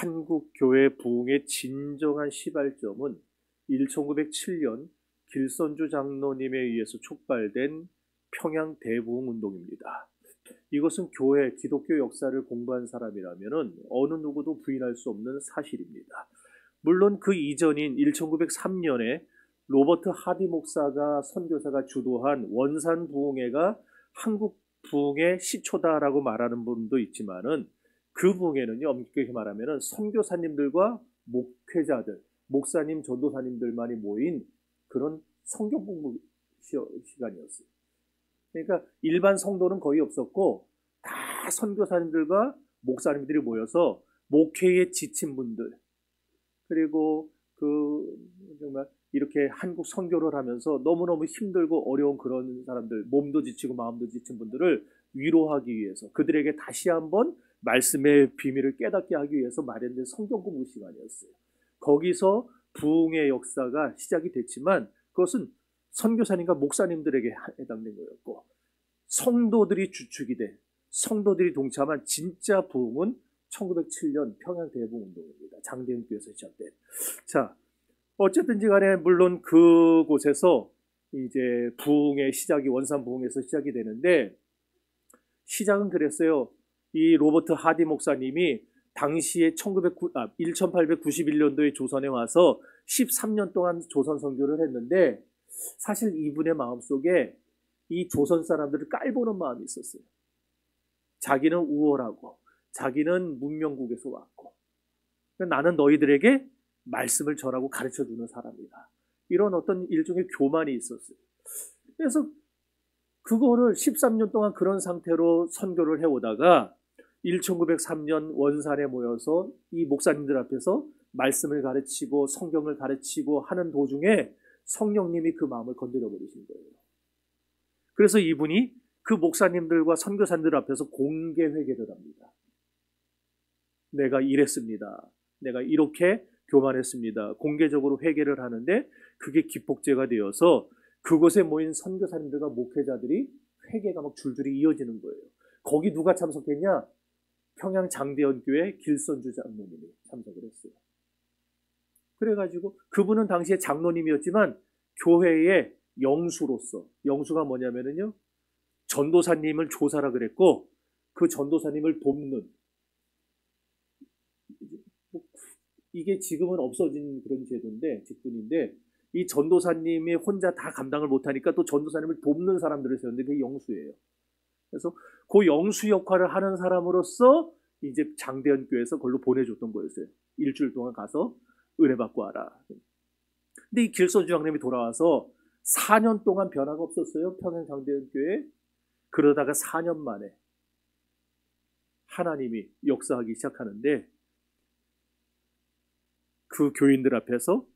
한국 교회 부흥의 진정한 시발점은 1907년 길선주 장로님에 의해서 촉발된 평양 대부흥 운동입니다. 이것은 교회, 기독교 역사를 공부한 사람이라면 어느 누구도 부인할 수 없는 사실입니다. 물론 그 이전인 1903년에 로버트 하디 목사가 선교사가 주도한 원산 부흥회가 한국 부흥의 시초다라고 말하는 분도 있지만은 그 부흥회는요, 엄격히 말하면은 선교사님들과 목회자들, 목사님, 전도사님들만이 모인 그런 성경 공부 시간이었어요. 그러니까 일반 성도는 거의 없었고 다 선교사님들과 목사님들이 모여서 목회에 지친 분들, 그리고 정말 이렇게 한국 선교를 하면서 너무너무 힘들고 어려운 그런 사람들, 몸도 지치고 마음도 지친 분들을 위로하기 위해서, 그들에게 다시 한번 말씀의 비밀을 깨닫게 하기 위해서 마련된 성경 공부 시간이었어요. 거기서 부흥의 역사가 시작이 됐지만 그것은 선교사님과 목사님들에게 해당된 거였고, 성도들이 주축이 돼 성도들이 동참한 진짜 부흥은 1907년 평양 대부흥 운동입니다. 장대현교에서 시작된. 자, 어쨌든지 간에 물론 그곳에서 이제 부흥의 시작이 원산 부흥에서 시작이 되는데, 시작은 그랬어요. 이 로버트 하디 목사님이 당시에 1891년도에 조선에 와서 13년 동안 조선 선교를 했는데, 사실 이분의 마음속에 이 조선 사람들을 깔보는 마음이 있었어요. 자기는 우월하고 자기는 문명국에서 왔고 나는 너희들에게 말씀을 전하고 가르쳐주는 사람이다, 이런 어떤 일종의 교만이 있었어요. 그래서 그거를 13년 동안 그런 상태로 선교를 해오다가 1903년 원산에 모여서 이 목사님들 앞에서 말씀을 가르치고 성경을 가르치고 하는 도중에 성령님이 그 마음을 건드려 버리신 거예요. 그래서 이분이 그 목사님들과 선교사님들 앞에서 공개 회개를 합니다. 내가 이랬습니다. 내가 이렇게 교만했습니다. 공개적으로 회개를 하는데 그게 기폭제가 되어서 그곳에 모인 선교사님들과 목회자들이 회개가 막 줄줄이 이어지는 거예요. 거기 누가 참석했냐? 평양 장대현교회 길선주 장로님이 참석을 했어요. 그래가지고 그분은 당시에 장로님이었지만 교회의 영수로서, 영수가 뭐냐면은요, 전도사님을 조사라 그랬고 그 전도사님을 돕는, 이게 지금은 없어진 그런 제도인데, 직분인데, 이 전도사님이 혼자 다 감당을 못하니까 또 전도사님을 돕는 사람들을 세웠는데 그게 영수예요. 그래서 그 영수 역할을 하는 사람으로서 이제 장대현교회에서 그걸로 보내줬던 거였어요. 일주일 동안 가서 은혜 받고 와라. 근데 이 길선주 장님이 돌아와서 4년 동안 변화가 없었어요. 평양 장대현교회. 그러다가 4년 만에 하나님이 역사하기 시작하는데, 그 교인들 앞에서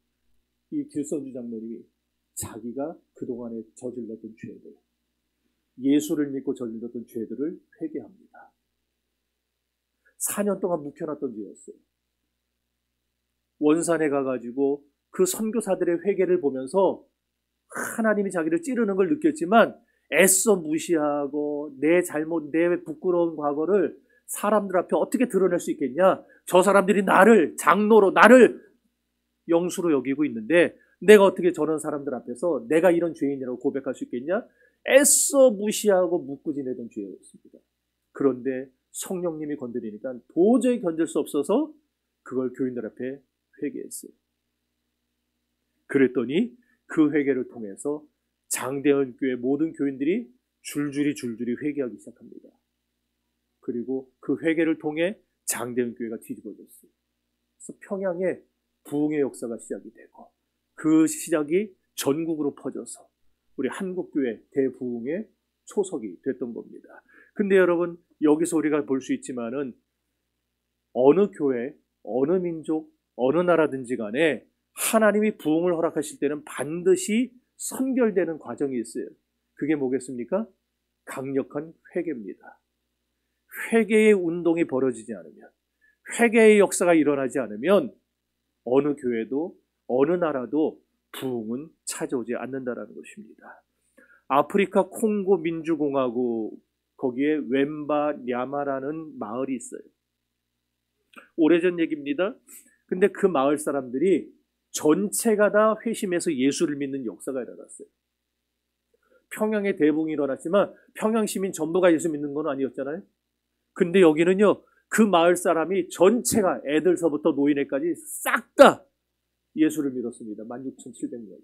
이 길선주 장로님이 자기가 그동안에 저질렀던 죄들, 예수를 믿고 저질렀던 죄들을 회개합니다. 4년 동안 묵혀놨던 죄였어요. 원산에 가가지고 그 선교사들의 회개를 보면서 하나님이 자기를 찌르는 걸 느꼈지만 애써 무시하고 내 잘못, 내 부끄러운 과거를 사람들 앞에 어떻게 드러낼 수 있겠냐? 저 사람들이 나를 장로로, 나를 영수로 여기고 있는데 내가 어떻게 저런 사람들 앞에서 내가 이런 죄인이라고 고백할 수 있겠냐? 애써 무시하고 묻고 지내던 죄였습니다. 그런데 성령님이 건드리니까 도저히 견딜 수 없어서 그걸 교인들 앞에 회개했어요. 그랬더니 그 회개를 통해서 장대현 교회 모든 교인들이 줄줄이 회개하기 시작합니다. 그리고 그 회개를 통해 장대현 교회가 뒤집어졌어요. 그래서 평양에 부흥의 역사가 시작이 되고 그 시작이 전국으로 퍼져서 우리 한국교회 대부흥의 초석이 됐던 겁니다. 근데 여러분, 여기서 우리가 볼 수 있지만은 어느 교회, 어느 민족, 어느 나라든지 간에 하나님이 부흥을 허락하실 때는 반드시 선결되는 과정이 있어요. 그게 뭐겠습니까? 강력한 회개입니다. 회개의 운동이 벌어지지 않으면, 회개의 역사가 일어나지 않으면 어느 교회도 어느 나라도 부흥은 찾아오지 않는다라는 것입니다. 아프리카 콩고 민주공화국, 거기에 웸바 냐마라는 마을이 있어요. 오래전 얘기입니다. 근데 그 마을 사람들이 전체가 다 회심해서 예수를 믿는 역사가 일어났어요. 평양에 대붕이 일어났지만 평양 시민 전부가 예수 믿는 건 아니었잖아요. 근데 여기는요, 그 마을 사람이 전체가 애들서부터 노인네까지 싹 다 예수를 믿었습니다. 16,700명이.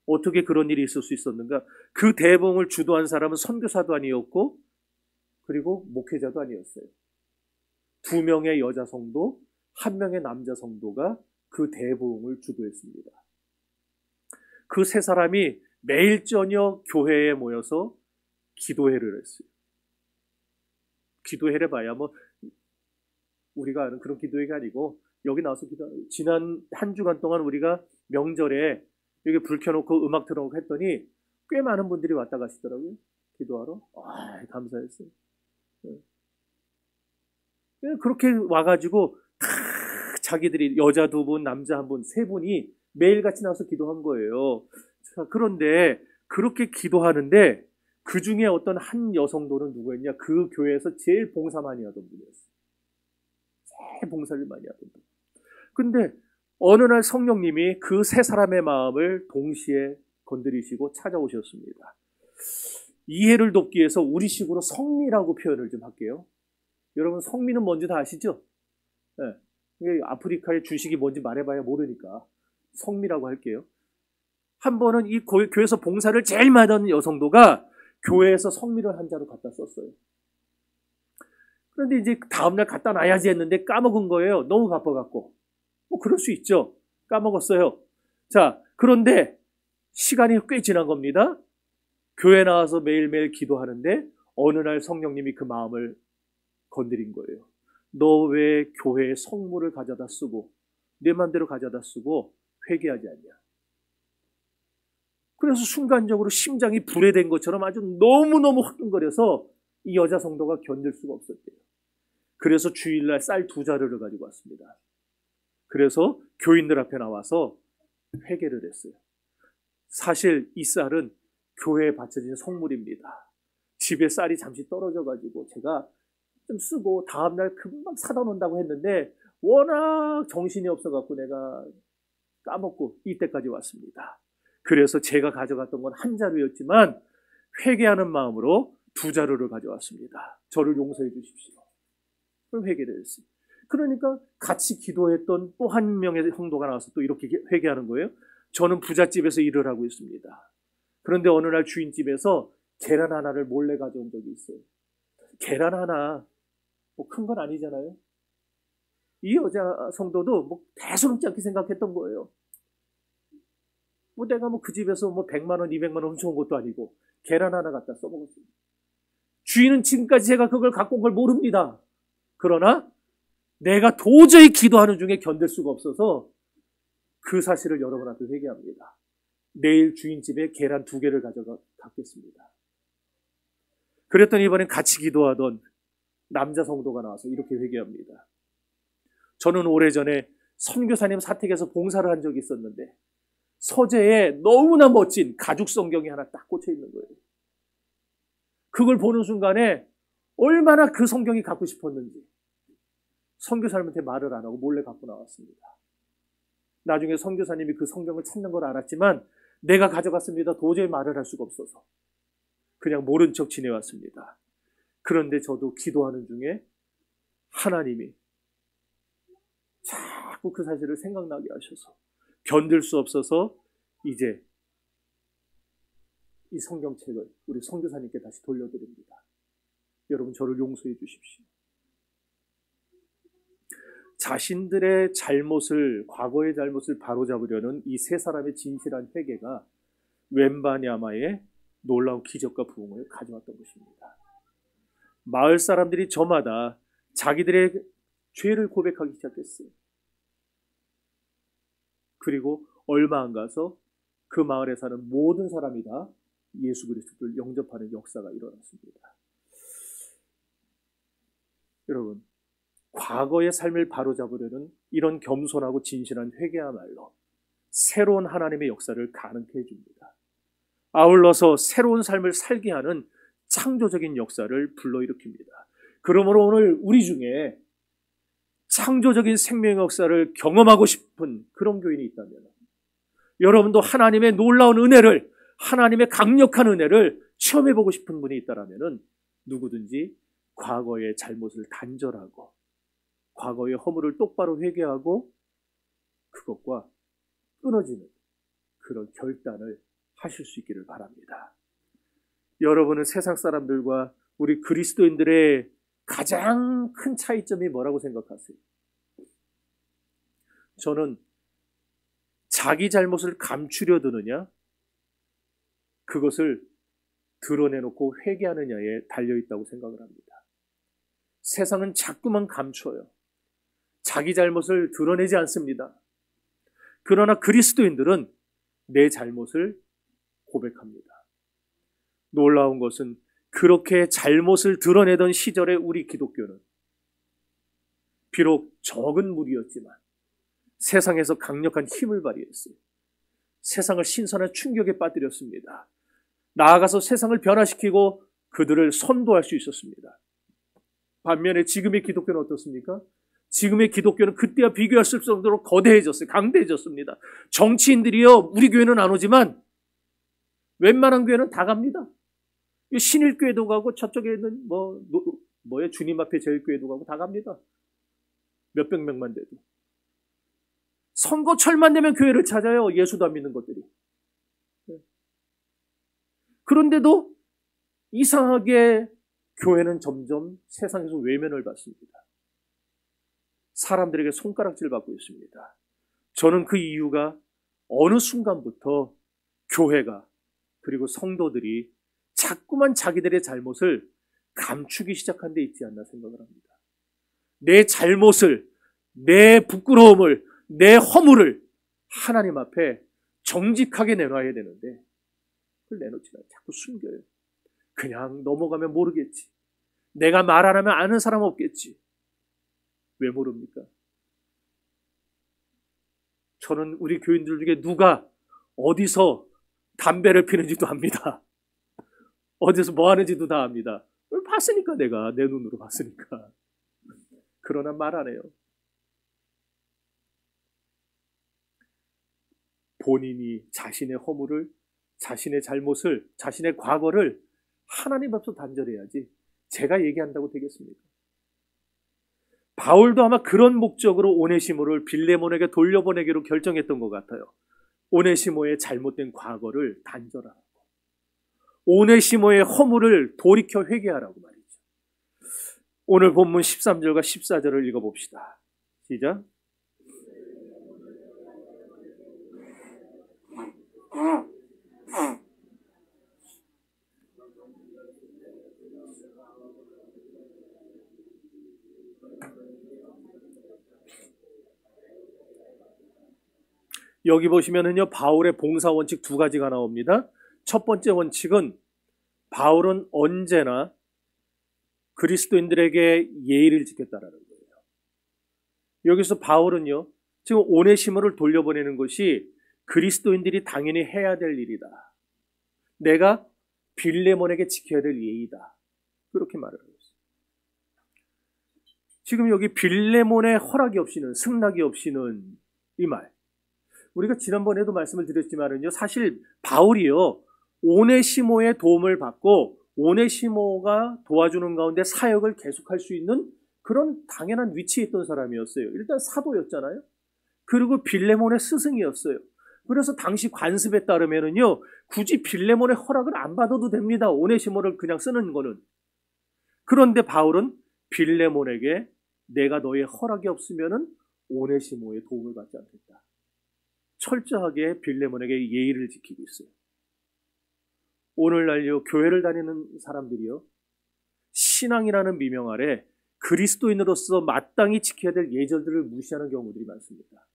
어떻게 그런 일이 있을 수 있었는가? 그 대붕을 주도한 사람은 선교사도 아니었고 그리고 목회자도 아니었어요. 2명의 여자 성도, 1명의 남자 성도가 그 대붕을 주도했습니다. 그 세 사람이 매일 저녁 교회에 모여서 기도회를 했어요. 기도회를 봐야 뭐 우리가 아는 그런 기도회가 아니고 여기 나와서 지난 한 주간 동안 우리가 명절에 여기 불 켜놓고 음악 틀어놓고 했더니 꽤 많은 분들이 왔다 가시더라고요. 기도하러. 감사했어요. 그렇게 와가지고 자기들이 여자 2분, 남자 1분, 3분이 매일같이 나와서 기도한 거예요. 자, 그런데 그렇게 기도하는데 그 중에 어떤 한 여성도는 누구였냐? 그 교회에서 제일 봉사 많이 하던 분이었어요. 제일 봉사를 많이 하던 분. 근데 어느 날 성령님이 그 세 사람의 마음을 동시에 건드리시고 찾아오셨습니다. 이해를 돕기 위해서 우리식으로 성미라고 표현을 좀 할게요. 여러분 성미는 뭔지 다 아시죠? 네. 아프리카의 주식이 뭔지 말해봐야 모르니까 성미라고 할게요. 한 번은 이 교회에서 봉사를 제일 많이 하던 여성도가 교회에서 성미를 한자로 갖다 썼어요. 그런데 이제 다음날 갖다 놔야지 했는데 까먹은 거예요. 너무 바빠갖고. 뭐 그럴 수 있죠. 까먹었어요. 자, 그런데 시간이 꽤 지난 겁니다. 교회 나와서 매일매일 기도하는데 어느 날 성령님이 그 마음을 건드린 거예요. 너 왜 교회에 성물을 가져다 쓰고 내 맘대로 가져다 쓰고 회개하지 않냐. 그래서 순간적으로 심장이 불에 댄 것처럼 아주 너무너무 화끈거려서 이 여자 성도가 견딜 수가 없었대요. 그래서 주일날 쌀 2자루를 가지고 왔습니다. 그래서 교인들 앞에 나와서 회개를 했어요. 사실 이 쌀은 교회에 바쳐진 성물입니다. 집에 쌀이 잠시 떨어져가지고 제가 좀 쓰고 다음날 금방 사다 놓는다고 했는데 워낙 정신이 없어갖고 내가 까먹고 이때까지 왔습니다. 그래서 제가 가져갔던 건 1자루였지만 회개하는 마음으로 2자루를 가져왔습니다. 저를 용서해 주십시오. 그럼 회개를 했어요. 그러니까 같이 기도했던 또 한 명의 성도가 나와서 또 이렇게 회개하는 거예요. 저는 부잣집에서 일을 하고 있습니다. 그런데 어느 날 주인집에서 계란 하나를 몰래 가져온 적이 있어요. 계란 하나 뭐 큰 건 아니잖아요. 이 여자 성도도 뭐 대수롭지 않게 생각했던 거예요. 뭐 내가 뭐 그 집에서 뭐 100만 원, 200만 원 훔쳐온 것도 아니고 계란 하나 갖다 써먹었어요. 주인은 지금까지 제가 그걸 갖고 온 걸 모릅니다. 그러나 내가 도저히 기도하는 중에 견딜 수가 없어서 그 사실을 여러분한테 회개합니다. 내일 주인집에 계란 2개를 갖겠습니다. 그랬더니 이번엔 같이 기도하던 남자 성도가 나와서 이렇게 회개합니다. 저는 오래전에 선교사님 사택에서 봉사를 한 적이 있었는데 서재에 너무나 멋진 가죽 성경이 하나 딱 꽂혀 있는 거예요. 그걸 보는 순간에 얼마나 그 성경이 갖고 싶었는지 선교사님한테 말을 안 하고 몰래 갖고 나왔습니다. 나중에 선교사님이 그 성경을 찾는 걸 알았지만 내가 가져갔습니다. 도저히 말을 할 수가 없어서 그냥 모른 척 지내왔습니다. 그런데 저도 기도하는 중에 하나님이 자꾸 그 사실을 생각나게 하셔서 견딜 수 없어서 이제 이 성경책을 우리 선교사님께 다시 돌려드립니다. 여러분 저를 용서해 주십시오. 자신들의 잘못을, 과거의 잘못을 바로잡으려는 이 세 사람의 진실한 회개가 웬바냐마의 놀라운 기적과 부흥을 가져왔던 것입니다. 마을 사람들이 저마다 자기들의 죄를 고백하기 시작했어요. 그리고 얼마 안 가서 그 마을에 사는 모든 사람이 다 예수 그리스도를 영접하는 역사가 일어났습니다. 여러분, 과거의 삶을 바로잡으려는 이런 겸손하고 진실한 회개야말로 새로운 하나님의 역사를 가능케 해줍니다. 아울러서 새로운 삶을 살게 하는 창조적인 역사를 불러일으킵니다. 그러므로 오늘 우리 중에 창조적인 생명의 역사를 경험하고 싶은 그런 교인이 있다면, 여러분도 하나님의 놀라운 은혜를, 하나님의 강력한 은혜를 체험해보고 싶은 분이 있다면 누구든지 과거의 잘못을 단절하고 과거의 허물을 똑바로 회개하고 그것과 끊어지는 그런 결단을 하실 수 있기를 바랍니다. 여러분은 세상 사람들과 우리 그리스도인들의 가장 큰 차이점이 뭐라고 생각하세요? 저는 자기 잘못을 감추려 드느냐, 그것을 드러내놓고 회개하느냐에 달려있다고 생각을 합니다. 세상은 자꾸만 감춰요. 자기 잘못을 드러내지 않습니다. 그러나 그리스도인들은 내 잘못을 고백합니다. 놀라운 것은 그렇게 잘못을 드러내던 시절의 우리 기독교는 비록 적은 무리였지만 세상에서 강력한 힘을 발휘했어요. 세상을 신선한 충격에 빠뜨렸습니다. 나아가서 세상을 변화시키고 그들을 선도할 수 있었습니다. 반면에 지금의 기독교는 어떻습니까? 지금의 기독교는 그때와 비교할 수 없을 정도로 거대해졌어요. 강대해졌습니다. 정치인들이요, 우리 교회는 안 오지만 웬만한 교회는 다 갑니다. 신일교회도 가고 저쪽에는 주님 앞에 제일교회도 가고 다 갑니다. 몇백 명만 돼도. 선거철만 되면 교회를 찾아요. 예수도 안 믿는 것들이. 그런데도 이상하게 교회는 점점 세상에서 외면을 받습니다. 사람들에게 손가락질 받고 있습니다. 저는 그 이유가 어느 순간부터 교회가 그리고 성도들이 자꾸만 자기들의 잘못을 감추기 시작한 데 있지 않나 생각을 합니다. 내 잘못을, 내 부끄러움을, 내 허물을 하나님 앞에 정직하게 내놔야 되는데 그걸 내놓지 않아요. 자꾸 숨겨요. 그냥 넘어가면 모르겠지. 내가 말 안 하면 아는 사람 없겠지. 왜 모릅니까? 저는 우리 교인들 중에 누가 어디서 담배를 피는지도 압니다. 어디서 뭐 하는지도 다 압니다. 봤으니까, 내가 내 눈으로 봤으니까. 그러나 말 안 해요. 본인이 자신의 허물을, 자신의 잘못을, 자신의 과거를 하나님 앞에서 단절해야지 제가 얘기한다고 되겠습니까? 바울도 아마 그런 목적으로 오네시모를 빌레몬에게 돌려보내기로 결정했던 것 같아요. 오네시모의 잘못된 과거를 단절하라고, 오네시모의 허물을 돌이켜 회개하라고 말이죠. 오늘 본문 13절과 14절을 읽어봅시다. 시작. 여기 보시면은요, 바울의 봉사 원칙 두 가지가 나옵니다. 첫 번째 원칙은 바울은 언제나 그리스도인들에게 예의를 지켰다라는 거예요. 여기서 바울은요, 지금 오네시모를 돌려보내는 것이 그리스도인들이 당연히 해야 될 일이다. 내가 빌레몬에게 지켜야 될 예의다. 그렇게 말을 하고 있어요. 지금 여기 빌레몬의 허락이 없이는, 승낙이 없이는 이 말. 우리가 지난번에도 말씀을 드렸지만은요, 사실 바울이요, 오네시모의 도움을 받고 오네시모가 도와주는 가운데 사역을 계속할 수 있는 그런 당연한 위치에 있던 사람이었어요. 일단 사도였잖아요. 그리고 빌레몬의 스승이었어요. 그래서 당시 관습에 따르면은요, 굳이 빌레몬의 허락을 안 받아도 됩니다. 오네시모를 그냥 쓰는 거는. 그런데 바울은 빌레몬에게 내가 너의 허락이 없으면은 오네시모의 도움을 받지 않겠다. 철저하게 빌레몬에게 예의를 지키고 있어요. 오늘날요, 교회를 다니는 사람들이요, 신앙이라는 미명 아래 그리스도인으로서 마땅히 지켜야 될 예절들을 무시하는 경우들이 많습니다.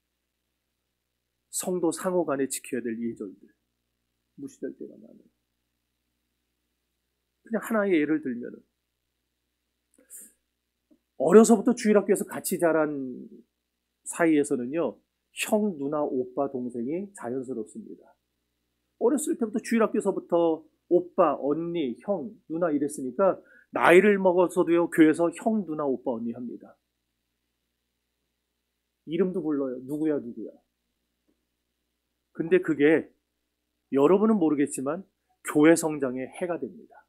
성도 상호 간에 지켜야 될 예절들 무시될 때가 많아요. 그냥 하나의 예를 들면은, 어려서부터 주일학교에서 같이 자란 사이에서는요, 형, 누나, 오빠, 동생이 자연스럽습니다. 어렸을 때부터 주일학교에서부터 오빠, 언니, 형, 누나 이랬으니까 나이를 먹어서도요, 교회에서 형, 누나, 오빠, 언니 합니다. 이름도 불러요. 누구야, 누구야. 근데 그게 여러분은 모르겠지만 교회 성장에 해가 됩니다.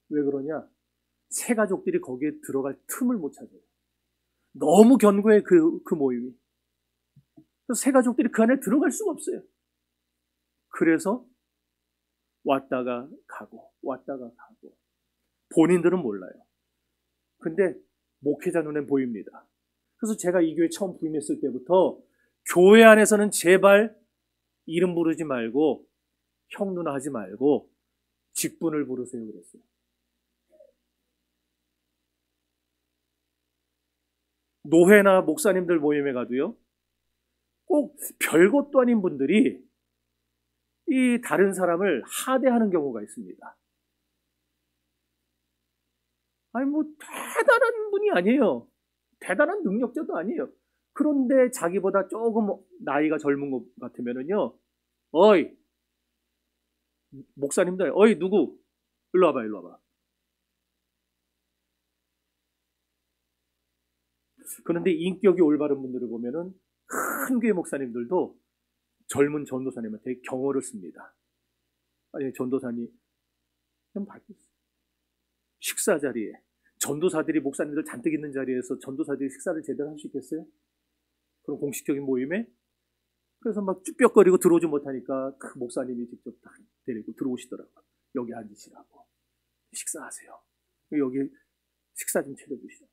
왜 그러냐? 새 가족들이 거기에 들어갈 틈을 못 찾아요. 너무 견고해, 그 모임이. 그래서 새 가족들이 그 안에 들어갈 수가 없어요. 그래서 왔다가 가고 왔다가 가고 본인들은 몰라요. 근데 목회자 눈엔 보입니다. 그래서 제가 이 교회 처음 부임했을 때부터 교회 안에서는 제발 이름 부르지 말고 형 누나 하지 말고 직분을 부르세요 그랬어요. 노회나 목사님들 모임에 가도요, 꼭 별것도 아닌 분들이 이 다른 사람을 하대하는 경우가 있습니다. 아니 뭐 대단한 분이 아니에요. 대단한 능력자도 아니에요. 그런데 자기보다 조금 나이가 젊은 것 같으면은요, 어이 목사님들, 어이 누구 일로 와봐, 일로 와봐. 그런데 인격이 올바른 분들을 보면은 큰 교회 목사님들도 젊은 전도사님한테 경호를 씁니다. 아니 전도사님 좀 밝혔어요. 식사 자리에 전도사들이 목사님들 잔뜩 있는 자리에서 전도사들이 식사를 제대로 할 수 있겠어요? 그런 공식적인 모임에? 그래서 막 쭈뼛거리고 들어오지 못하니까 그 목사님이 직접 딱 데리고 들어오시더라고요. 여기 앉으시라고. 식사하세요. 여기 식사 좀 차려주시라고.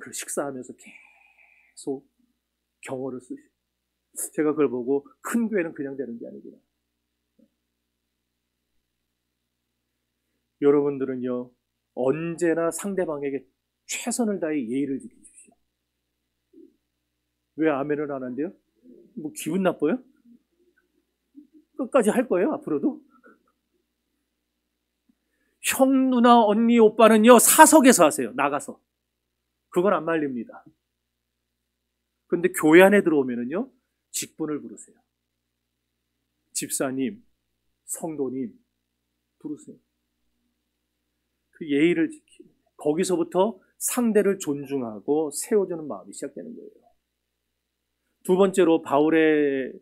그 식사하면서 계속 경어를 쓰시고. 제가 그걸 보고 큰 교회는 그냥 되는 게 아니구나. 여러분들은요, 언제나 상대방에게 최선을 다해 예의를 지키십시오. 왜 아멘을 안 한대요? 뭐 기분 나빠요? 끝까지 할 거예요, 앞으로도? 형, 누나, 언니, 오빠는요, 사석에서 하세요, 나가서. 그건 안 말립니다. 근데 교회 안에 들어오면은요, 직분을 부르세요. 집사님, 성도님, 부르세요. 그 예의를 지키고, 거기서부터 상대를 존중하고 세워주는 마음이 시작되는 거예요. 두 번째로 바울의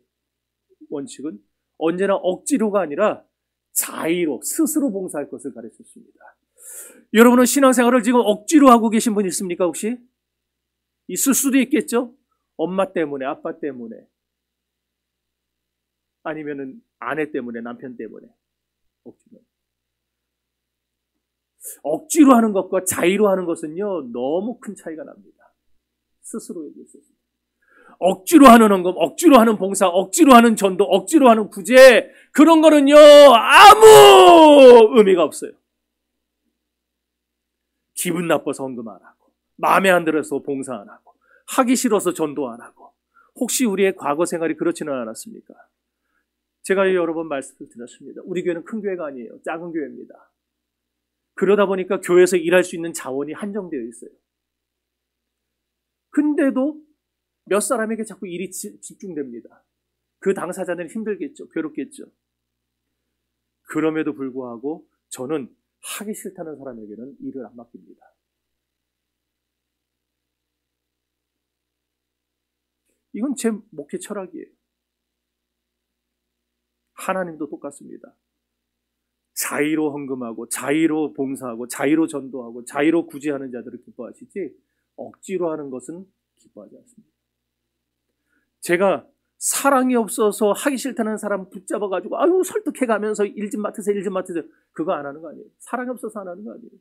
원칙은 언제나 억지로가 아니라 자의로, 스스로 봉사할 것을 가르쳤습니다. 여러분은 신앙생활을 지금 억지로 하고 계신 분 있습니까, 혹시? 있을 수도 있겠죠? 엄마 때문에, 아빠 때문에. 아니면은 아내 때문에, 남편 때문에. 억지로 하는 것과 자의로 하는 것은요, 너무 큰 차이가 납니다. 스스로 얘기했어요. 억지로 하는 것, 억지로 하는 봉사, 억지로 하는 전도, 억지로 하는 구제, 그런 거는요, 아무 의미가 없어요. 기분 나빠서 헌금 안 하고, 마음에 안 들어서 봉사 안 하고, 하기 싫어서 전도 안 하고, 혹시 우리의 과거 생활이 그렇지는 않았습니까? 제가 여러 번 말씀을 드렸습니다. 우리 교회는 큰 교회가 아니에요. 작은 교회입니다. 그러다 보니까 교회에서 일할 수 있는 자원이 한정되어 있어요. 근데도 몇 사람에게 자꾸 일이 집중됩니다. 그 당사자는 힘들겠죠. 괴롭겠죠. 그럼에도 불구하고 저는 하기 싫다는 사람에게는 일을 안 맡깁니다. 이건 제 목회 철학이에요. 하나님도 똑같습니다. 자의로 헌금하고 자의로 봉사하고 자의로 전도하고 자의로 구제하는 자들을 기뻐하시지 억지로 하는 것은 기뻐하지 않습니다. 제가 사랑이 없어서 하기 싫다는 사람 붙잡아가지고 아유 설득해가면서 일 좀 맡으세요, 일 좀 맡으세요. 그거 안 하는 거 아니에요. 사랑이 없어서 안 하는 거 아니에요.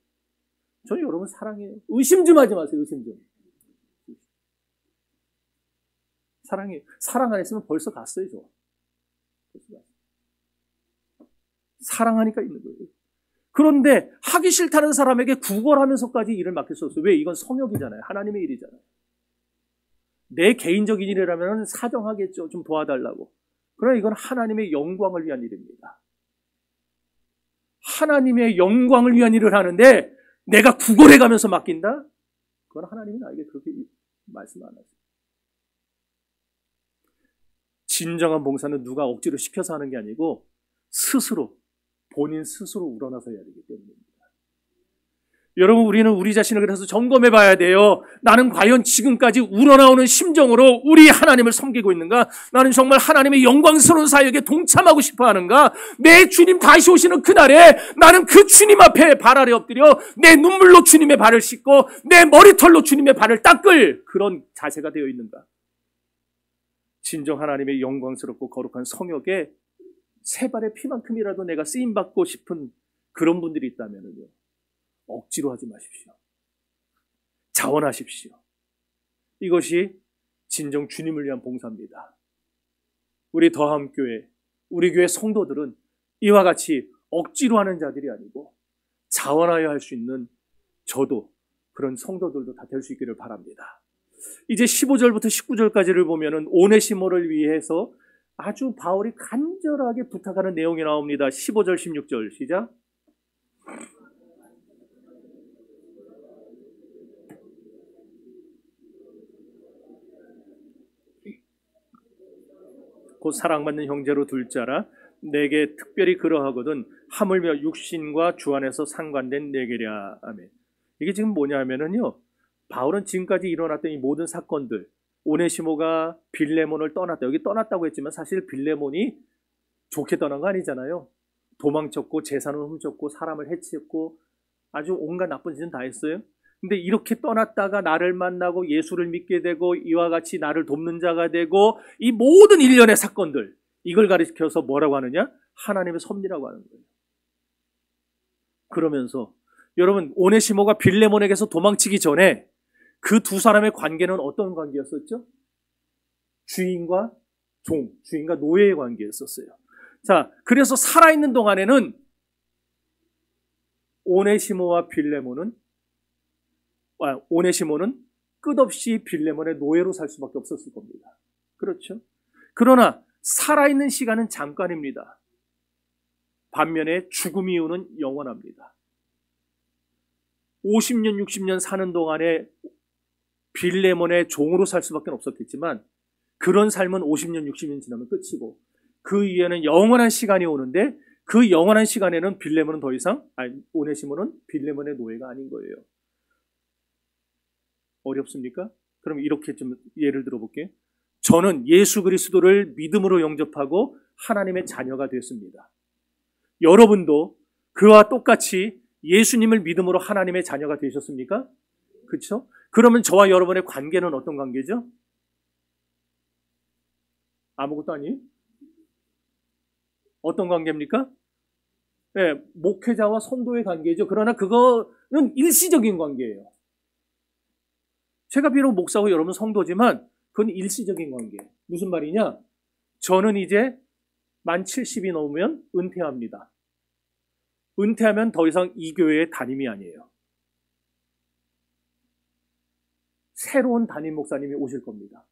저는 여러분 사랑해요. 의심 좀 하지 마세요. 의심 좀. 사랑해요. 사랑 안 했으면 벌써 갔어요. 저. 사랑하니까 있는 거예요. 그런데 하기 싫다는 사람에게 구걸하면서까지 일을 맡길 수 없어요. 왜? 이건 성역이잖아요. 하나님의 일이잖아요. 내 개인적인 일이라면 사정하겠죠. 좀 도와달라고. 그러나 이건 하나님의 영광을 위한 일입니다. 하나님의 영광을 위한 일을 하는데 내가 구걸해가면서 맡긴다? 그건 하나님이 나에게 그렇게 말씀 안 하세요. 진정한 봉사는 누가 억지로 시켜서 하는 게 아니고 스스로, 본인 스스로 우러나서 해야 되기 때문입니다. 여러분, 우리는 우리 자신을 그래서 점검해 봐야 돼요. 나는 과연 지금까지 우러나오는 심정으로 우리 하나님을 섬기고 있는가? 나는 정말 하나님의 영광스러운 사역에 동참하고 싶어 하는가? 내 주님 다시 오시는 그날에 나는 그 주님 앞에 발 아래 엎드려 내 눈물로 주님의 발을 씻고 내 머리털로 주님의 발을 닦을 그런 자세가 되어 있는가? 진정 하나님의 영광스럽고 거룩한 성역에 세 발의 피만큼이라도 내가 쓰임받고 싶은 그런 분들이 있다면요, 억지로 하지 마십시오. 자원하십시오. 이것이 진정 주님을 위한 봉사입니다. 우리 더함교회, 우리 교회 성도들은 이와 같이 억지로 하는 자들이 아니고 자원하여 할 수 있는 저도 그런 성도들도 다 될 수 있기를 바랍니다. 이제 15절부터 19절까지를 보면은 오네시모를 위해서 아주 바울이 간절하게 부탁하는 내용이 나옵니다. 15절, 16절 시작. 곧 사랑받는 형제로 둘 자라 내게 특별히 그러하거든 하물며 육신과 주 안에서 상관된 내게랴. 아멘. 이게 지금 뭐냐 하면은요, 바울은 지금까지 일어났던 이 모든 사건들, 오네시모가 빌레몬을 떠났다, 여기 떠났다고 했지만 사실 빌레몬이 좋게 떠난 거 아니잖아요. 도망쳤고 재산을 훔쳤고 사람을 해치었고 아주 온갖 나쁜 짓은 다 했어요. 근데 이렇게 떠났다가 나를 만나고 예수를 믿게 되고 이와 같이 나를 돕는 자가 되고 이 모든 일련의 사건들, 이걸 가리켜서 뭐라고 하느냐? 하나님의 섭리라고 하는 거예요. 그러면서 여러분, 오네시모가 빌레몬에게서 도망치기 전에 그 두 사람의 관계는 어떤 관계였었죠? 주인과 종, 주인과 노예의 관계였었어요. 자, 그래서 살아있는 동안에는 오네시모는 끝없이 빌레몬의 노예로 살 수밖에 없었을 겁니다. 그렇죠? 그러나 살아있는 시간은 잠깐입니다. 반면에 죽음 이후는 영원합니다. 50년, 60년 사는 동안에 빌레몬의 종으로 살 수밖에 없었겠지만 그런 삶은 50년, 60년 지나면 끝이고 그 이후에는 영원한 시간이 오는데 그 영원한 시간에는 빌레몬은 더 이상, 오네시모는 빌레몬의 노예가 아닌 거예요. 어렵습니까? 그럼 이렇게 좀 예를 들어볼게요. 저는 예수 그리스도를 믿음으로 영접하고 하나님의 자녀가 됐습니다. 여러분도 그와 똑같이 예수님을 믿음으로 하나님의 자녀가 되셨습니까? 그렇죠? 그러면 저와 여러분의 관계는 어떤 관계죠? 아무것도 아니에요? 어떤 관계입니까? 네, 목회자와 성도의 관계죠. 그러나 그거는 일시적인 관계예요. 제가 비록 목사고 여러분 성도지만 그건 일시적인 관계. 무슨 말이냐? 저는 이제 만 70이 넘으면 은퇴합니다. 은퇴하면 더 이상 이 교회의 담임이 아니에요. 새로운 담임 목사님이 오실 겁니다.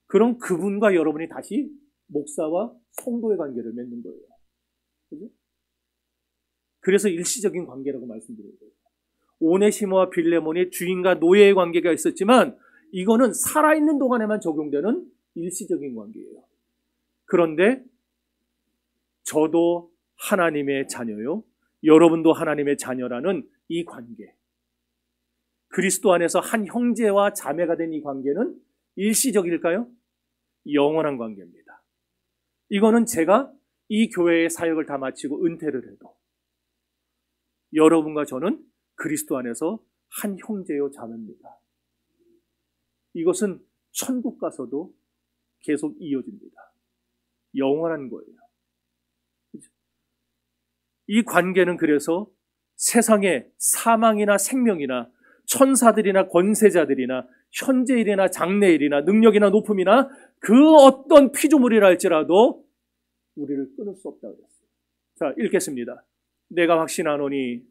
그럼 그분과 여러분이 다시 목사와 성도의 관계를 맺는 거예요. 그죠? 그래서 일시적인 관계라고 말씀드린 거예요. 오네시모와 빌레몬이 주인과 노예의 관계가 있었지만 이거는 살아있는 동안에만 적용되는 일시적인 관계예요. 그런데 저도 하나님의 자녀요, 여러분도 하나님의 자녀라는 이 관계, 그리스도 안에서 한 형제와 자매가 된 이 관계는 일시적일까요? 영원한 관계입니다. 이거는 제가 이 교회의 사역을 다 마치고 은퇴를 해도 여러분과 저는 그리스도 안에서 한 형제요 자매입니다. 이것은 천국 가서도 계속 이어집니다. 영원한 거예요. 그렇죠? 이 관계는 그래서 세상에 사망이나 생명이나 천사들이나 권세자들이나 현재일이나 장래일이나 능력이나 높음이나 그 어떤 피조물이라 할지라도 우리를 끊을 수 없다고 그랬어요. 자, 읽겠습니다. 내가 확신하노니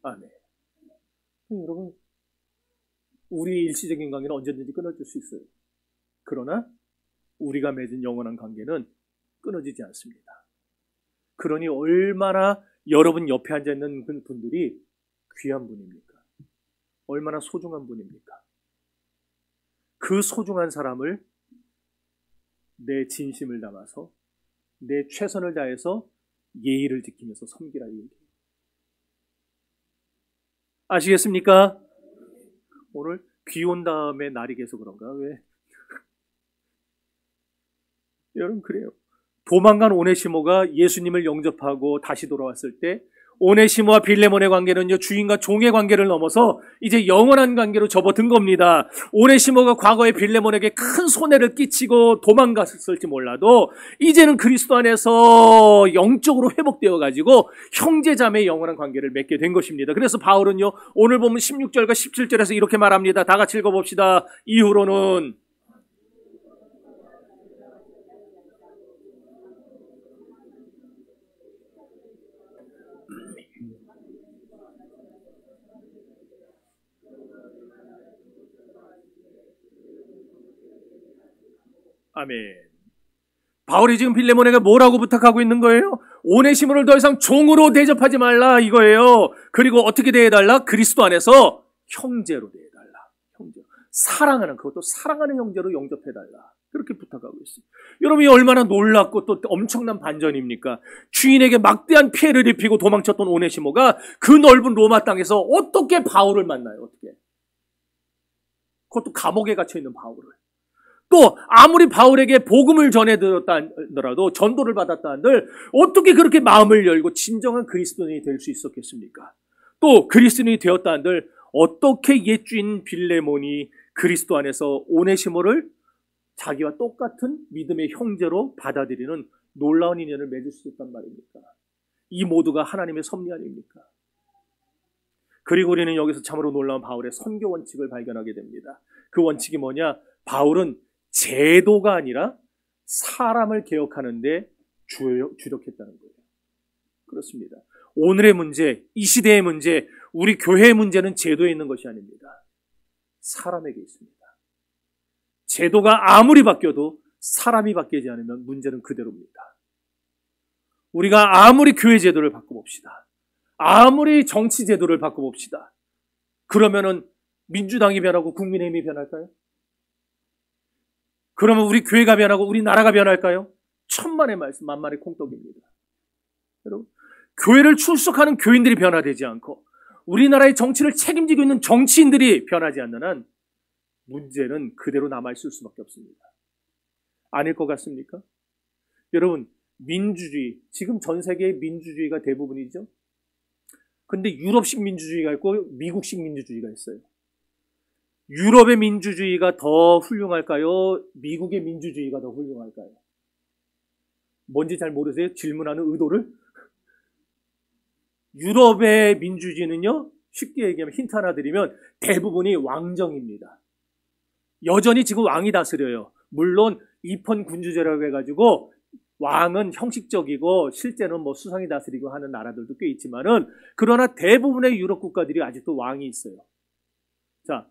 아멘. 여러분, 우리의 일시적인 관계는 언제든지 끊어질 수 있어요. 그러나 우리가 맺은 영원한 관계는 끊어지지 않습니다. 그러니 얼마나 여러분 옆에 앉아있는 분들이 귀한 분입니까? 얼마나 소중한 분입니까? 그 소중한 사람을 내 진심을 담아서 내 최선을 다해서 예의를 지키면서 섬기라 이 얘기예요. 아시겠습니까? 오늘 비 온 다음에 날이 계속 그런가? 왜? 여러분 그래요. 도망간 오네시모가 예수님을 영접하고 다시 돌아왔을 때 오네시모와 빌레몬의 관계는요, 주인과 종의 관계를 넘어서 이제 영원한 관계로 접어든 겁니다. 오네시모가 과거에 빌레몬에게 큰 손해를 끼치고 도망갔을지 몰라도 이제는 그리스도 안에서 영적으로 회복되어 가지고 형제자매의 영원한 관계를 맺게 된 것입니다. 그래서 바울은요, 오늘 보면 16절과 17절에서 이렇게 말합니다. 다 같이 읽어봅시다. 이후로는 아멘. 바울이 지금 빌레몬에게 뭐라고 부탁하고 있는 거예요? 오네시모를 더 이상 종으로 대접하지 말라 이거예요. 그리고 어떻게 대해달라? 그리스도 안에서 형제로 대해달라. 형제. 사랑하는, 그것도 사랑하는 형제로 영접해달라. 그렇게 부탁하고 있어요. 여러분이 얼마나 놀랍고 또 엄청난 반전입니까? 주인에게 막대한 피해를 입히고 도망쳤던 오네시모가 그 넓은 로마 땅에서 어떻게 바울을 만나요? 어떻게? 그것도 감옥에 갇혀있는 바울을. 또 아무리 바울에게 복음을 전해들었다 하더라도 전도를 받았다 한들 어떻게 그렇게 마음을 열고 진정한 그리스도인이 될 수 있었겠습니까? 또 그리스도인이 되었다 한들 어떻게 옛주인 빌레몬이 그리스도 안에서 오네시모를 자기와 똑같은 믿음의 형제로 받아들이는 놀라운 인연을 맺을 수 있단 말입니까? 이 모두가 하나님의 섭리 아닙니까? 그리고 우리는 여기서 참으로 놀라운 바울의 선교 원칙을 발견하게 됩니다. 그 원칙이 뭐냐? 바울은 제도가 아니라 사람을 개혁하는데 주력했다는 거예요. 그렇습니다. 오늘의 문제, 이 시대의 문제, 우리 교회의 문제는 제도에 있는 것이 아닙니다. 사람에게 있습니다. 제도가 아무리 바뀌어도 사람이 바뀌지 않으면 문제는 그대로입니다. 우리가 아무리 교회 제도를 바꿔봅시다. 아무리 정치 제도를 바꿔봅시다. 그러면은 민주당이 변하고 국민의힘이 변할까요? 그러면 우리 교회가 변하고 우리나라가 변할까요? 천만의 말씀, 만만의 콩떡입니다. 여러분, 교회를 출석하는 교인들이 변화되지 않고 우리나라의 정치를 책임지고 있는 정치인들이 변하지 않는 한 문제는 그대로 남아있을 수밖에 없습니다. 아닐 것 같습니까? 여러분, 민주주의, 지금 전 세계의 민주주의가 대부분이죠. 근데 유럽식 민주주의가 있고 미국식 민주주의가 있어요. 유럽의 민주주의가 더 훌륭할까요? 미국의 민주주의가 더 훌륭할까요? 뭔지 잘 모르세요? 질문하는 의도를? 유럽의 민주주의는요, 쉽게 얘기하면 힌트 하나 드리면 대부분이 왕정입니다. 여전히 지금 왕이 다스려요. 물론 입헌군주제라고 해가지고 왕은 형식적이고 실제는 뭐 수상이 다스리고 하는 나라들도 꽤 있지만은, 그러나 대부분의 유럽 국가들이 아직도 왕이 있어요. 자,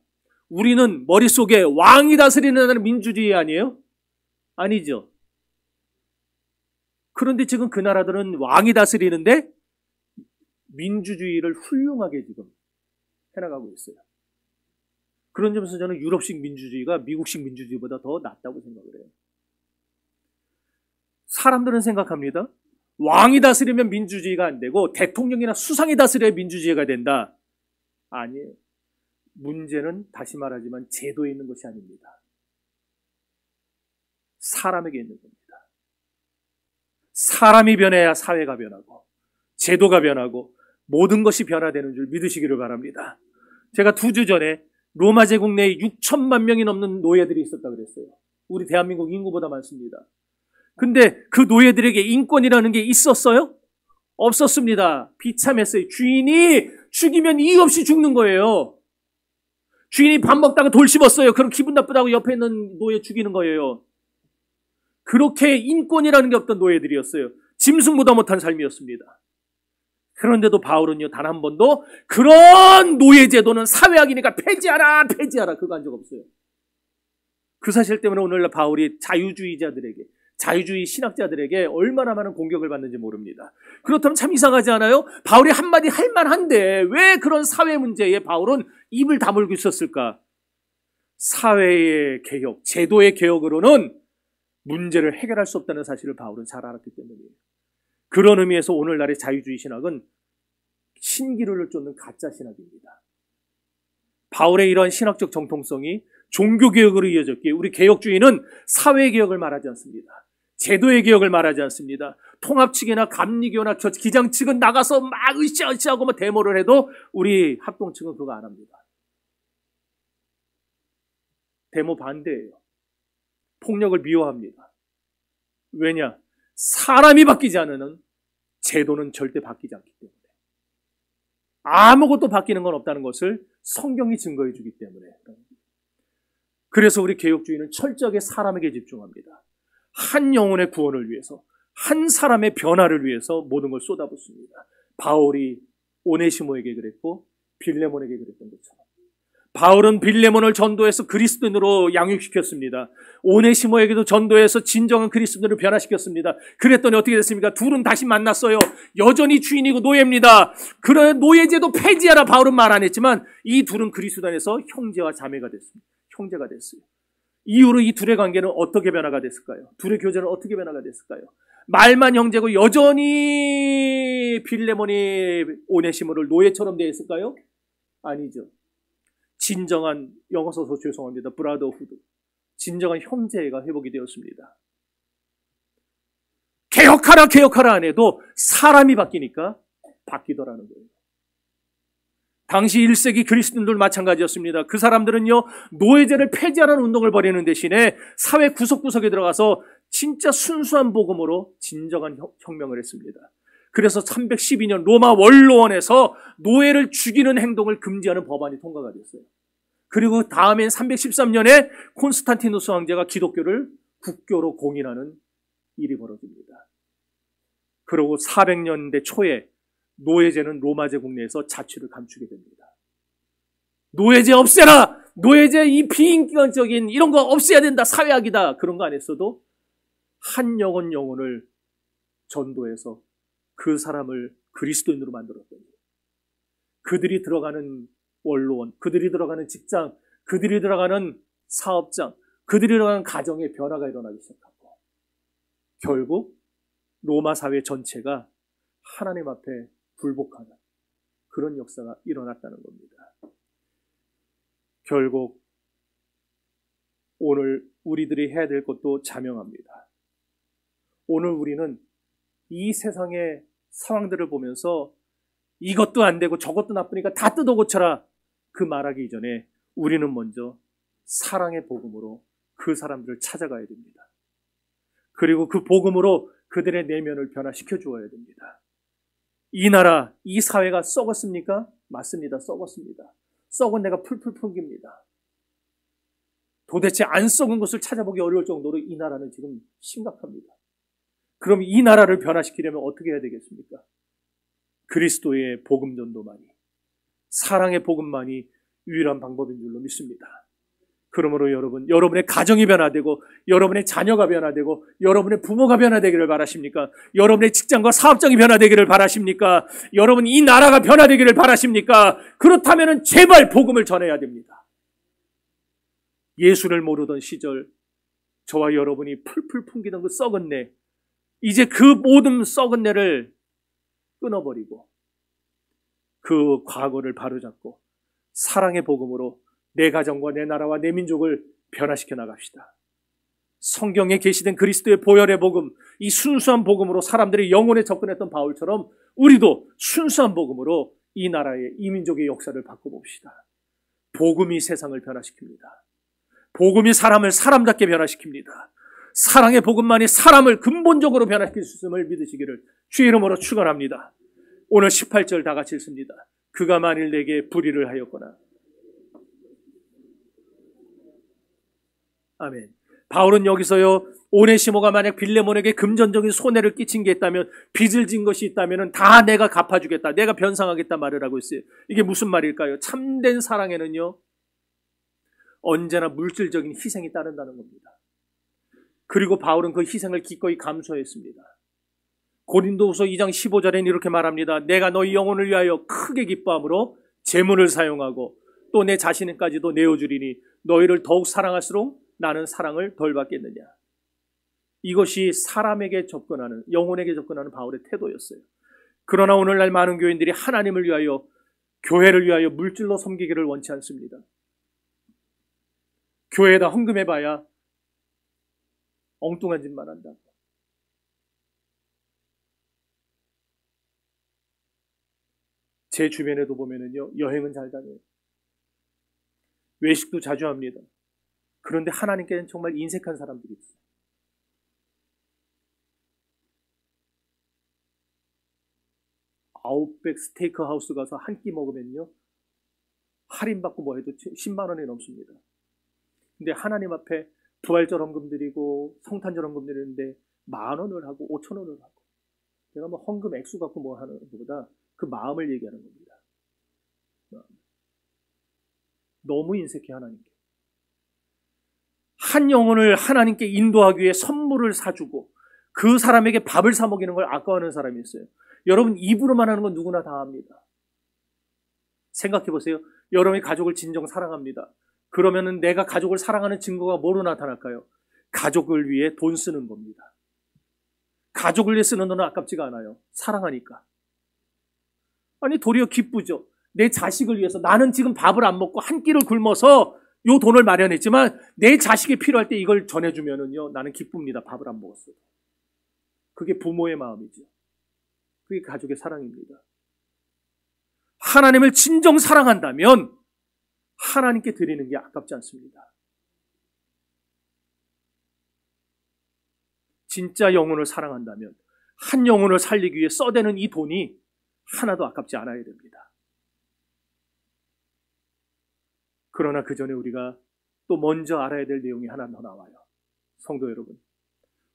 우리는 머릿속에 왕이 다스리는 나라는 민주주의 아니에요? 아니죠. 그런데 지금 그 나라들은 왕이 다스리는데 민주주의를 훌륭하게 지금 해나가고 있어요. 그런 점에서 저는 유럽식 민주주의가 미국식 민주주의보다 더 낫다고 생각을 해요. 사람들은 생각합니다. 왕이 다스리면 민주주의가 안 되고 대통령이나 수상이 다스려야 민주주의가 된다. 아니에요. 문제는 다시 말하지만 제도에 있는 것이 아닙니다. 사람에게 있는 겁니다. 사람이 변해야 사회가 변하고 제도가 변하고 모든 것이 변화되는 줄 믿으시기를 바랍니다. 제가 2주 전에 로마 제국 내에 6천만 명이 넘는 노예들이 있었다고 그랬어요. 우리 대한민국 인구보다 많습니다. 근데 그 노예들에게 인권이라는 게 있었어요? 없었습니다. 비참했어요. 주인이 죽이면 이유 없이 죽는 거예요. 주인이 밥 먹다가 돌 씹었어요. 그럼 기분 나쁘다고 옆에 있는 노예 죽이는 거예요. 그렇게 인권이라는 게 없던 노예들이었어요. 짐승보다 못한 삶이었습니다. 그런데도 바울은요, 단 한 번도 그런 노예 제도는 사회학이니까 폐지하라, 폐지하라, 그거 한 적 없어요. 그 사실 때문에 오늘날 바울이 자유주의자들에게, 자유주의 신학자들에게 얼마나 많은 공격을 받는지 모릅니다. 그렇다면 참 이상하지 않아요? 바울이 한마디 할 만한데 왜 그런 사회 문제에 바울은 입을 다물고 있었을까? 사회의 개혁, 제도의 개혁으로는 문제를 해결할 수 없다는 사실을 바울은 잘 알았기 때문이에요. 그런 의미에서 오늘날의 자유주의 신학은 신기루를 쫓는 가짜 신학입니다. 바울의 이러한 신학적 정통성이 종교개혁으로 이어졌기에 우리 개혁주의는 사회개혁을 말하지 않습니다. 제도의 개혁을 말하지 않습니다. 통합 측이나 감리교나 기장 측은 나가서 막 으쌰으쌰하고 막 데모를 해도 우리 학동 측은 그거 안 합니다. 데모 반대예요. 폭력을 미워합니다. 왜냐? 사람이 바뀌지 않으면 제도는 절대 바뀌지 않기 때문에. 아무것도 바뀌는 건 없다는 것을 성경이 증거해 주기 때문에. 그래서 우리 개혁주의는 철저하게 사람에게 집중합니다. 한 영혼의 구원을 위해서, 한 사람의 변화를 위해서 모든 걸 쏟아붓습니다. 바울이 오네시모에게 그랬고 빌레몬에게 그랬던 것처럼. 바울은 빌레몬을 전도해서 그리스도인으로 양육시켰습니다. 오네시모에게도 전도해서 진정한 그리스도인으로 변화시켰습니다. 그랬더니 어떻게 됐습니까? 둘은 다시 만났어요. 여전히 주인이고 노예입니다. 그런 노예제도 폐지하라 바울은 말 안 했지만 이 둘은 그리스도 안에서 형제와 자매가 됐습니다. 형제가 됐어요. 이후로 이 둘의 관계는 어떻게 변화가 됐을까요? 둘의 교제는 어떻게 변화가 됐을까요? 말만 형제고 여전히 빌레몬이 오네시모를 노예처럼 대했을까요? 아니죠. 진정한, 영어 써서 죄송합니다, 브라더후드, 진정한 형제가 회복이 되었습니다. 개혁하라 안 해도 사람이 바뀌니까 바뀌더라는 거예요. 당시 1세기 그리스도인들 마찬가지였습니다. 그 사람들은요, 노예제를 폐지하라는 운동을 벌이는 대신에 사회 구석구석에 들어가서 진짜 순수한 복음으로 진정한 혁명을 했습니다. 그래서 312년 로마 원로원에서 노예를 죽이는 행동을 금지하는 법안이 통과가 됐어요. 그리고 다음엔 313년에 콘스탄티누스 황제가 기독교를 국교로 공인하는 일이 벌어집니다. 그리고 400년대 초에 노예제는 로마 제국 내에서 자취를 감추게 됩니다. 노예제 없애라! 노예제 이 비인간적인 이런 거 없애야 된다! 사회악이다! 그런 거 안 했어도 한 영혼을 전도해서 그 사람을 그리스도인으로 만들었거든요. 그들이 들어가는 원로원, 그들이 들어가는 직장, 그들이 들어가는 사업장, 그들이 들어가는 가정에 변화가 일어나기 시작하고 결국 로마 사회 전체가 하나님 앞에 굴복하는 그런 역사가 일어났다는 겁니다. 결국 오늘 우리들이 해야 될 것도 자명합니다. 오늘 우리는 이 세상의 상황들을 보면서 이것도 안 되고 저것도 나쁘니까 다 뜯어 고쳐라 그 말하기 이전에 우리는 먼저 사랑의 복음으로 그 사람들을 찾아가야 됩니다. 그리고 그 복음으로 그들의 내면을 변화시켜 주어야 됩니다. 이 나라, 이 사회가 썩었습니까? 맞습니다. 썩었습니다. 썩은 내가 풀풀 풍깁니다. 도대체 안 썩은 것을 찾아보기 어려울 정도로 이 나라는 지금 심각합니다. 그럼 이 나라를 변화시키려면 어떻게 해야 되겠습니까? 그리스도의 복음 전도만이, 사랑의 복음만이 유일한 방법인 줄로 믿습니다. 그러므로 여러분, 여러분의 가정이 변화되고 여러분의 자녀가 변화되고 여러분의 부모가 변화되기를 바라십니까? 여러분의 직장과 사업장이 변화되기를 바라십니까? 여러분 이 나라가 변화되기를 바라십니까? 그렇다면 제발 복음을 전해야 됩니다. 예수를 모르던 시절 저와 여러분이 풀풀 풍기던 그 썩은 내, 이제 그 모든 썩은 내를 끊어버리고 그 과거를 바로잡고 사랑의 복음으로 내 가정과 내 나라와 내 민족을 변화시켜 나갑시다. 성경에 계시된 그리스도의 보혈의 복음, 이 순수한 복음으로 사람들이 영혼에 접근했던 바울처럼 우리도 순수한 복음으로 이 나라의, 이 민족의 역사를 바꿔봅시다. 복음이 세상을 변화시킵니다. 복음이 사람을 사람답게 변화시킵니다. 사랑의 복음만이 사람을 근본적으로 변화시킬 수 있음을 믿으시기를 주의 이름으로 축원합니다. 오늘 18절 다 같이 읽습니다. 그가 만일 내게 불의를 하였거나. 아멘. 바울은 여기서요, 오네시모가 만약 빌레몬에게 금전적인 손해를 끼친 게 있다면, 빚을 진 것이 있다면 다 내가 갚아주겠다, 내가 변상하겠다 말을 하고 있어요. 이게 무슨 말일까요? 참된 사랑에는요, 언제나 물질적인 희생이 따른다는 겁니다. 그리고 바울은 그 희생을 기꺼이 감수했습니다. 고린도후서 2장 15절에는 이렇게 말합니다. 내가 너희 영혼을 위하여 크게 기뻐함으로 재물을 사용하고 또 내 자신까지도 내어주리니 너희를 더욱 사랑할수록 나는 사랑을 덜 받겠느냐. 이것이 사람에게 접근하는, 영혼에게 접근하는 바울의 태도였어요. 그러나 오늘날 많은 교인들이 하나님을 위하여, 교회를 위하여 물질로 섬기기를 원치 않습니다. 교회에다 헌금해봐야 엉뚱한 짓만 한다고. 제 주변에도 보면은요, 여행은 잘 다녀요. 외식도 자주 합니다. 그런데 하나님께는 정말 인색한 사람들이 있어요. 아웃백 스테이크 하우스 가서 한 끼 먹으면요, 할인받고 뭐 해도 10만 원이 넘습니다. 근데 하나님 앞에 부활절 헌금 드리고 성탄절 헌금 드리는데 10,000원을 하고 5,000원을 하고, 내가 뭐 헌금 액수 갖고 뭐 하는 것보다 그 마음을 얘기하는 겁니다. 너무 인색해. 하나님께 한 영혼을 하나님께 인도하기 위해 선물을 사주고 그 사람에게 밥을 사 먹이는 걸 아까워하는 사람이 있어요. 여러분, 입으로만 하는 건 누구나 다 합니다. 생각해 보세요. 여러분이 가족을 진정 사랑합니다. 그러면은 내가 가족을 사랑하는 증거가 뭐로 나타날까요? 가족을 위해 돈 쓰는 겁니다. 가족을 위해 쓰는 돈은 아깝지가 않아요. 사랑하니까. 아니, 도리어 기쁘죠. 내 자식을 위해서, 나는 지금 밥을 안 먹고 한 끼를 굶어서 요 돈을 마련했지만 내 자식이 필요할 때 이걸 전해주면은요, 나는 기쁩니다. 밥을 안 먹었어요. 그게 부모의 마음이죠. 그게 가족의 사랑입니다. 하나님을 진정 사랑한다면 하나님께 드리는 게 아깝지 않습니다. 진짜 영혼을 사랑한다면 한 영혼을 살리기 위해 써대는 이 돈이 하나도 아깝지 않아야 됩니다. 그러나 그 전에 우리가 또 먼저 알아야 될 내용이 하나 더 나와요. 성도 여러분,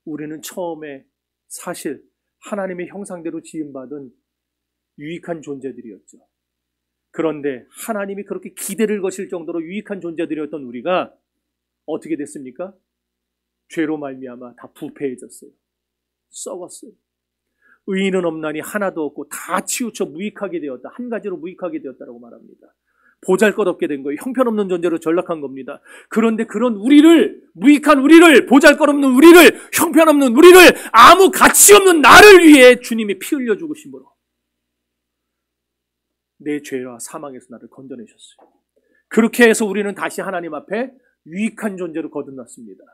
우리는 처음에 사실 하나님의 형상대로 지음받은 유익한 존재들이었죠. 그런데 하나님이 그렇게 기대를 거실 정도로 유익한 존재들이었던 우리가 어떻게 됐습니까? 죄로 말미암아 다 부패해졌어요. 썩었어요. 의인은 없나니 하나도 없고 다 치우쳐 무익하게 되었다. 한 가지로 무익하게 되었다라고 말합니다. 보잘것없게 된 거예요. 형편없는 존재로 전락한 겁니다. 그런데 그런 우리를, 무익한 우리를, 보잘것없는 우리를, 형편없는 우리를, 아무 가치 없는 나를 위해 주님이 피 흘려 죽으심으로 내 죄와 사망에서 나를 건져내셨어요. 그렇게 해서 우리는 다시 하나님 앞에 유익한 존재로 거듭났습니다.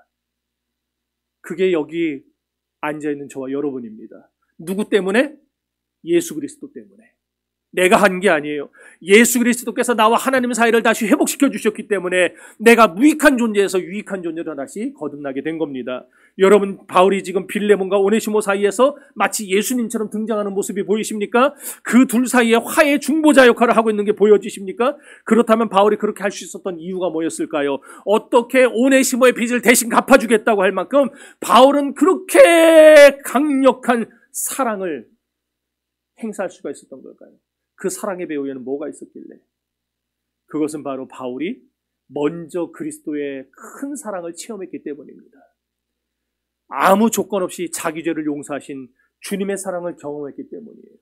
그게 여기 앉아있는 저와 여러분입니다. 누구 때문에? 예수 그리스도 때문에. 내가 한 게 아니에요. 예수 그리스도께서 나와 하나님 사이를 다시 회복시켜 주셨기 때문에 내가 무익한 존재에서 유익한 존재로 다시 거듭나게 된 겁니다. 여러분, 바울이 지금 빌레몬과 오네시모 사이에서 마치 예수님처럼 등장하는 모습이 보이십니까? 그 둘 사이에 화해 중보자 역할을 하고 있는 게 보여지십니까? 그렇다면 바울이 그렇게 할 수 있었던 이유가 뭐였을까요? 어떻게 오네시모의 빚을 대신 갚아주겠다고 할 만큼 바울은 그렇게 강력한 사랑을 행사할 수가 있었던 걸까요? 그 사랑의 배후에는 뭐가 있었길래? 그것은 바로 바울이 먼저 그리스도의 큰 사랑을 체험했기 때문입니다. 아무 조건 없이 자기 죄를 용서하신 주님의 사랑을 경험했기 때문이에요.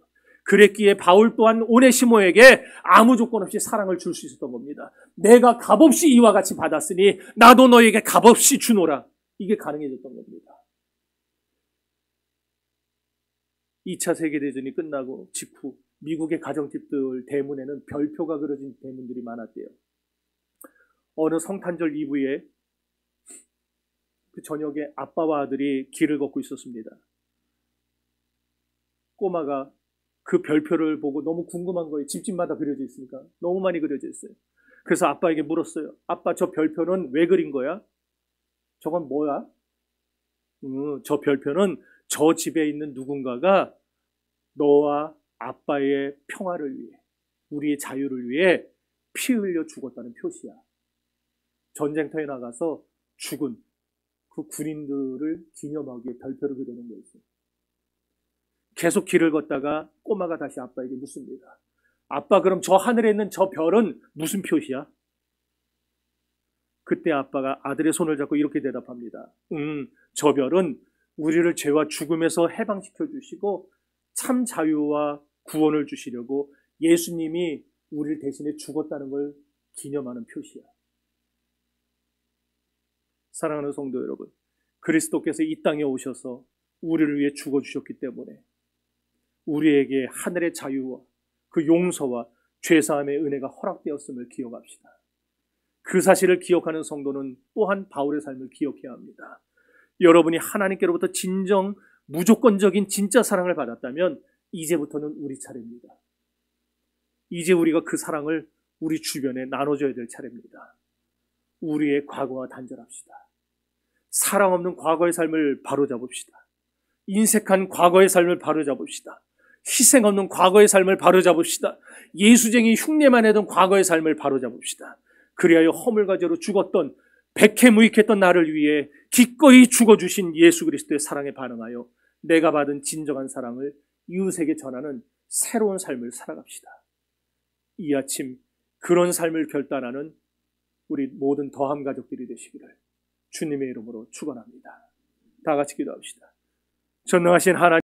그랬기에 바울 또한 오네시모에게 아무 조건 없이 사랑을 줄 수 있었던 겁니다. 내가 값없이 이와 같이 받았으니 나도 너에게 값없이 주노라. 이게 가능해졌던 겁니다. 2차 세계대전이 끝나고 직후 미국의 가정집들 대문에는 별표가 그려진 대문들이 많았대요. 어느 성탄절 이브에 그 저녁에 아빠와 아들이 길을 걷고 있었습니다. 꼬마가 그 별표를 보고 너무 궁금한 거예요. 집집마다 그려져 있으니까. 너무 많이 그려져 있어요. 그래서 아빠에게 물었어요. 아빠, 저 별표는 왜 그린 거야? 저건 뭐야? 저 별표는 저 집에 있는 누군가가 너와 아빠의 평화를 위해, 우리의 자유를 위해 피 흘려 죽었다는 표시야. 전쟁터에 나가서 죽은 그 군인들을 기념하기 위해 별표를 그려놓은 거였어요. 계속 길을 걷다가 꼬마가 다시 아빠에게 묻습니다. 아빠, 그럼 저 하늘에 있는 저 별은 무슨 표시야? 그때 아빠가 아들의 손을 잡고 이렇게 대답합니다. 저 별은 우리를 죄와 죽음에서 해방시켜 주시고 참 자유와 구원을 주시려고 예수님이 우리를 대신에 죽었다는 걸 기념하는 표시야. 사랑하는 성도 여러분, 그리스도께서 이 땅에 오셔서 우리를 위해 죽어주셨기 때문에 우리에게 하늘의 자유와 그 용서와 죄사함의 은혜가 허락되었음을 기억합시다. 그 사실을 기억하는 성도는 또한 바울의 삶을 기억해야 합니다. 여러분이 하나님께로부터 진정 무조건적인 진짜 사랑을 받았다면 이제부터는 우리 차례입니다. 이제 우리가 그 사랑을 우리 주변에 나눠줘야 될 차례입니다. 우리의 과거와 단절합시다. 사랑 없는 과거의 삶을 바로잡읍시다. 인색한 과거의 삶을 바로잡읍시다. 희생 없는 과거의 삶을 바로잡읍시다. 예수쟁이 흉내만 내던 과거의 삶을 바로잡읍시다. 그리하여 허물과 죄로 죽었던 백해무익했던 나를 위해 기꺼이 죽어주신 예수 그리스도의 사랑에 반응하여 내가 받은 진정한 사랑을 이웃에게 전하는 새로운 삶을 살아갑시다. 이 아침 그런 삶을 결단하는 우리 모든 더함 가족들이 되시기를 주님의 이름으로 축원합니다. 다 같이 기도합시다. 전능하신 하나님,